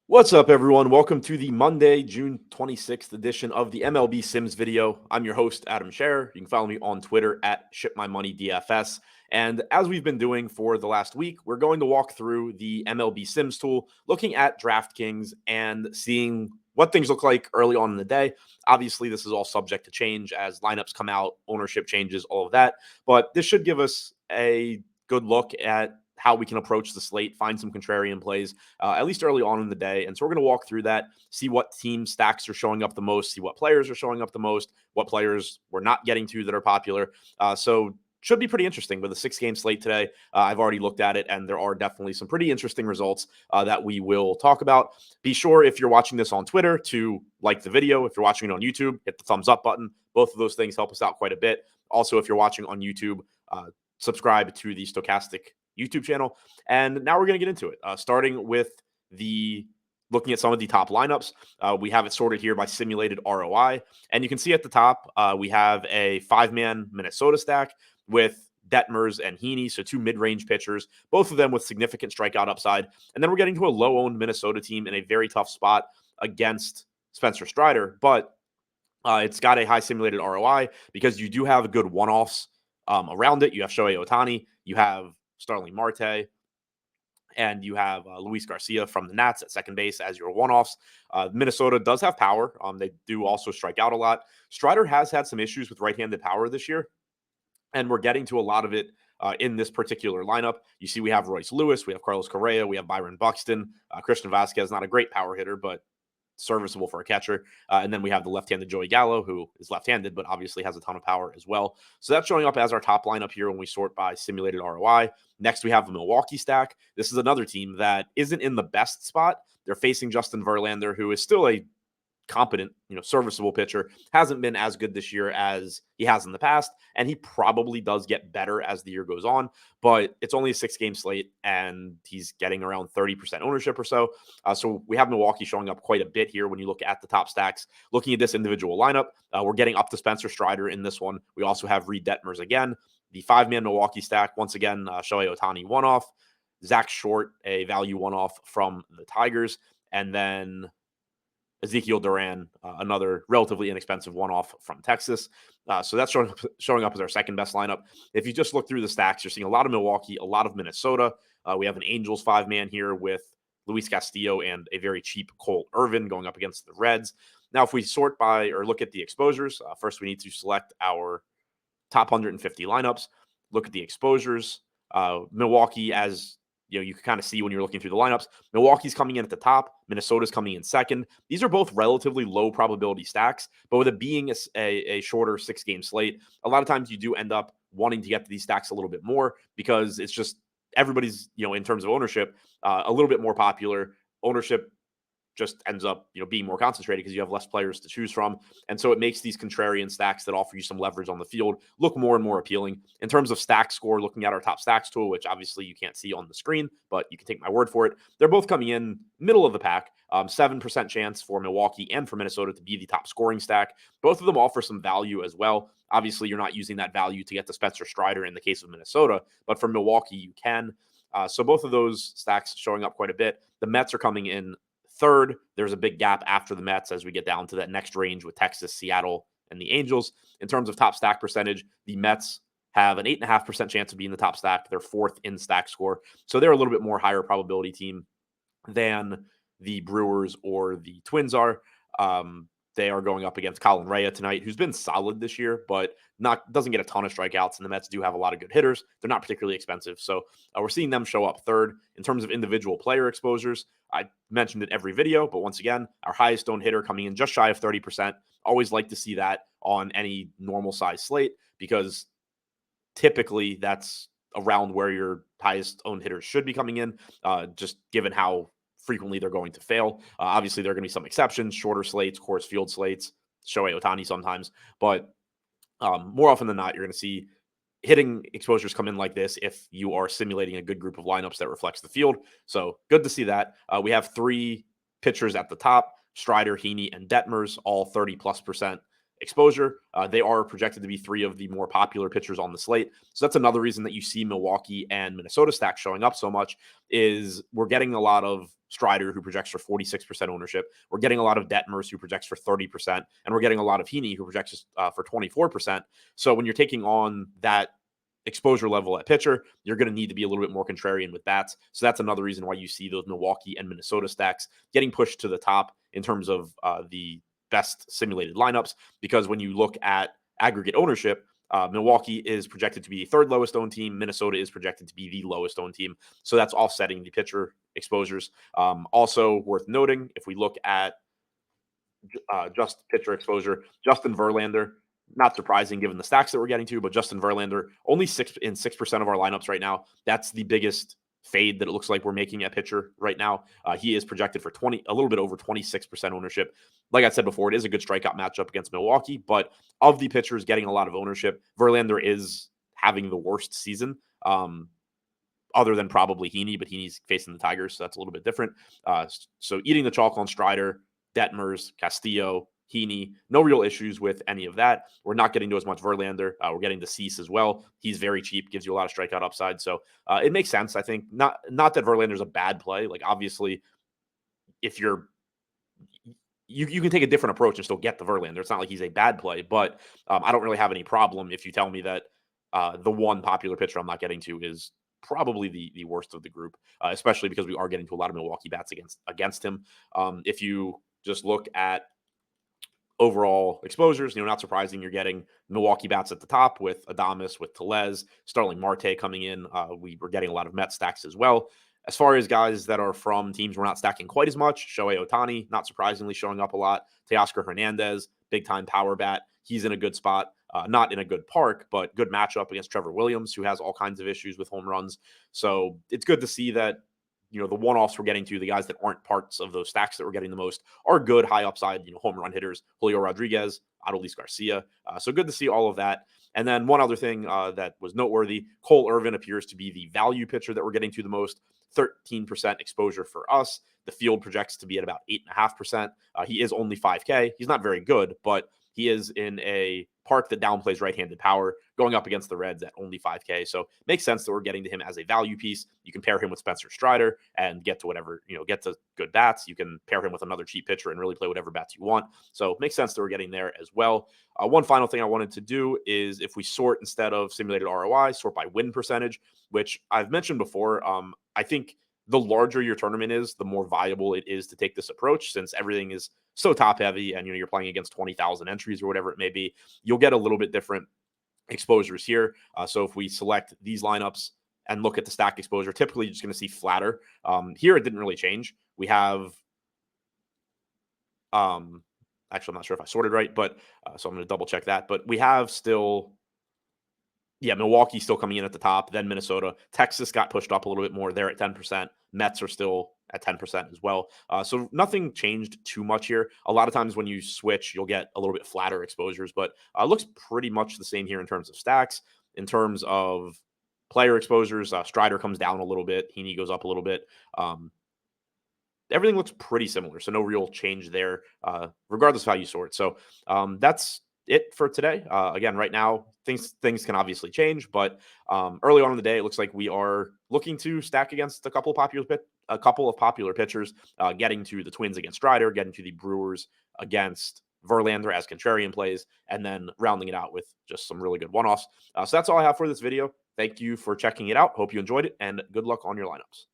What's up, everyone? Welcome to the Monday, June 26th edition of the MLB Sims video. I'm your host, Adam Scherer. You can follow me on Twitter at ShipMyMoneyDFS. And as we've been doing for the last week, we're going to walk through the MLB Sims tool, looking at DraftKings and seeing what things look like early on in the day. Obviously, this is all subject to change as lineups come out, ownership changes, all of that. But this should give us a good look at how we can approach the slate, find some contrarian plays, at least early on in the day. And so we're going to walk through that, see what team stacks are showing up the most, see what players are showing up the most, what players we're not getting to that are popular. So should be pretty interesting with a 6-game slate today. I've already looked at it, and there are definitely some pretty interesting results that we will talk about. Be sure, if you're watching this on Twitter, to like the video. If you're watching it on YouTube, hit the thumbs up button. Both of those things help us out quite a bit. Also, if you're watching on YouTube, subscribe to the Stokastic YouTube channel. And now we're going to get into it, starting with looking at some of the top lineups. We have it sorted here by simulated ROI. And you can see at the top, we have a 5-man Minnesota stack with Detmers and Heaney, so 2 mid-range pitchers, both of them with significant strikeout upside. And then we're getting to a low-owned Minnesota team in a very tough spot against Spencer Strider. But it's got a high simulated ROI because you do have good one-offs around it. You have Shohei Ohtani, you have Starling Marte, and you have Luis Garcia from the Nats at second base as your one-offs. Minnesota does have power. They do also strike out a lot. Strider has had some issues with right-handed power this year, and we're getting to a lot of it in this particular lineup. You see we have Royce Lewis, we have Carlos Correa, we have Byron Buxton. Christian Vasquez, not a great power hitter, but serviceable for a catcher. And then we have the left-handed Joey Gallo, who is left-handed, but obviously has a ton of power as well. So that's showing up as our top lineup here when we sort by simulated ROI. Next, we have the Milwaukee stack. This is another team that isn't in the best spot. They're facing Justin Verlander, who is still a competent, serviceable pitcher. Hasn't been as good this year as he has in the past, and he probably does get better as the year goes on, but it's only a 6-game slate, and he's getting around 30% ownership or so. So we have Milwaukee showing up quite a bit here when you look at the top stacks. Looking at this individual lineup, we're getting up to Spencer Strider in this one. We also have Reed Detmers again. The 5-man Milwaukee stack, once again, Shohei Ohtani one-off, Zach Short, a value one-off from the Tigers, and then Ezekiel Duran, another relatively inexpensive one-off from Texas. So that's showing up as our second best lineup. If you just look through the stacks, you're seeing a lot of Milwaukee, a lot of Minnesota. We have an Angels 5-man here with Luis Castillo and a very cheap Cole Irvin going up against the Reds. Now, if we sort by or look at the exposures, first we need to select our top 150 lineups, look at the exposures. Milwaukee, as you can kind of see when you're looking through the lineups, Milwaukee's coming in at the top, Minnesota's coming in second. These are both relatively low probability stacks, but with it being a shorter 6-game slate, a lot of times you do end up wanting to get to these stacks a little bit more because it's just everybody's, in terms of ownership, a little bit more popular. Ownership just ends up, being more concentrated because you have less players to choose from. And so it makes these contrarian stacks that offer you some leverage on the field look more and more appealing. In terms of stack score, looking at our top stacks tool, which obviously you can't see on the screen, but you can take my word for it. They're both coming in middle of the pack. 7% chance for Milwaukee and for Minnesota to be the top scoring stack. Both of them offer some value as well. Obviously, you're not using that value to get to Spencer Strider in the case of Minnesota, but for Milwaukee, you can. So both of those stacks showing up quite a bit. The Mets are coming in third. There's a big gap after the Mets as we get down to that next range with Texas, Seattle, and the Angels. In terms of top stack percentage, the Mets have an 8.5% chance of being the top stack. They're fourth in stack score. So they're a little bit more higher probability team than the Brewers or the Twins are. They are going up against Colin Rea tonight, who's been solid this year, but doesn't get a ton of strikeouts. And the Mets do have a lot of good hitters. They're not particularly expensive. So we're seeing them show up third. In terms of individual player exposures, I mentioned it every video, but once again, our highest owned hitter coming in just shy of 30%. Always like to see that on any normal size slate because typically that's around where your highest owned hitters should be coming in, just given how frequently they're going to fail. Obviously, there are going to be some exceptions, shorter slates, course field slates, Shohei Ohtani sometimes, but more often than not, you're going to see hitting exposures come in like this if you are simulating a good group of lineups that reflects the field. So good to see that. We have 3 pitchers at the top, Strider, Heaney, and Detmers, all 30+% exposure. They are projected to be three of the more popular pitchers on the slate. So that's another reason that you see Milwaukee and Minnesota stacks showing up so much is we're getting a lot of Strider, who projects for 46% ownership. We're getting a lot of Detmers, who projects for 30%. And we're getting a lot of Heaney, who projects for 24%. So when you're taking on that exposure level at pitcher, you're going to need to be a little bit more contrarian with bats. So that's another reason why you see those Milwaukee and Minnesota stacks getting pushed to the top in terms of the best simulated lineups. Because when you look at aggregate ownership, Milwaukee is projected to be the third lowest owned team. Minnesota is projected to be the lowest owned team. So that's offsetting the pitcher exposures. Also worth noting, if we look at just pitcher exposure, Justin Verlander, not surprising given the stacks that we're getting to, but Justin Verlander only 6% of our lineups right now. That's the biggest fade that it looks like we're making at pitcher right now. He is projected for a little bit over 26% ownership. Like I said before, it is a good strikeout matchup against Milwaukee, but of the pitchers getting a lot of ownership, Verlander is having the worst season. Other than probably Heaney, but Heaney's facing the Tigers, so that's a little bit different. So eating the chalk on Strider, Detmers, Castillo, Heaney, no real issues with any of that. We're not getting to as much Verlander. We're getting to Cease as well. He's very cheap, gives you a lot of strikeout upside. So it makes sense, I think. Not that Verlander's a bad play. Like, obviously, if you're you can take a different approach and still get the Verlander. It's not like he's a bad play, but I don't really have any problem if you tell me that the one popular pitcher I'm not getting to is probably the worst of the group, especially because we are getting to a lot of Milwaukee bats against him. If you just look at overall exposures, not surprising, you're getting Milwaukee bats at the top with Adames, with Tellez, Starling Marte coming in. We were getting a lot of Met stacks as well. As far as guys that are from teams we're not stacking quite as much, Shohei Ohtani, not surprisingly, showing up a lot. Teoscar Hernandez, big-time power bat. He's in a good spot. Not in a good park, but good matchup against Trevor Williams, who has all kinds of issues with home runs. So it's good to see that, the one-offs we're getting to, the guys that aren't parts of those stacks that we're getting the most, are good, high upside, home run hitters. Julio Rodriguez, Adolis Garcia. So good to see all of that. And then one other thing that was noteworthy, Cole Irvin appears to be the value pitcher that we're getting to the most. 13% exposure for us. The field projects to be at about 8.5%. He is only 5K. He's not very good, but he is in a park that downplays right-handed power, going up against the Reds at only 5K. So makes sense that we're getting to him as a value piece. You can pair him with Spencer Strider and get to whatever, get to good bats. You can pair him with another cheap pitcher and really play whatever bats you want. So makes sense that we're getting there as well. One final thing I wanted to do is if we sort instead of simulated ROI, sort by win percentage, which I've mentioned before. I think the larger your tournament is, the more viable it is to take this approach, since everything is so top heavy and you're playing against 20,000 entries or whatever it may be. You'll get a little bit different exposures here. So if we select these lineups and look at the stacked exposure, typically you're just going to see flatter. Here it didn't really change. We have actually, I'm not sure if I sorted right, but so I'm going to double check that. But we have still Milwaukee still coming in at the top, then Minnesota. Texas got pushed up a little bit more. They're at 10%. Mets are still at 10% as well. So nothing changed too much here. A lot of times when you switch, you'll get a little bit flatter exposures, but it looks pretty much the same here in terms of stacks. In terms of player exposures, Strider comes down a little bit. Heaney goes up a little bit. Everything looks pretty similar, so no real change there, regardless of how you sort. So that's it for today. Again, right now, things can obviously change, but early on in the day, it looks like we are looking to stack against a couple of popular pitchers, getting to the Twins against Strider, getting to the Brewers against Verlander as contrarian plays, and then rounding it out with just some really good one-offs. So that's all I have for this video. Thank you for checking it out. Hope you enjoyed it, and good luck on your lineups.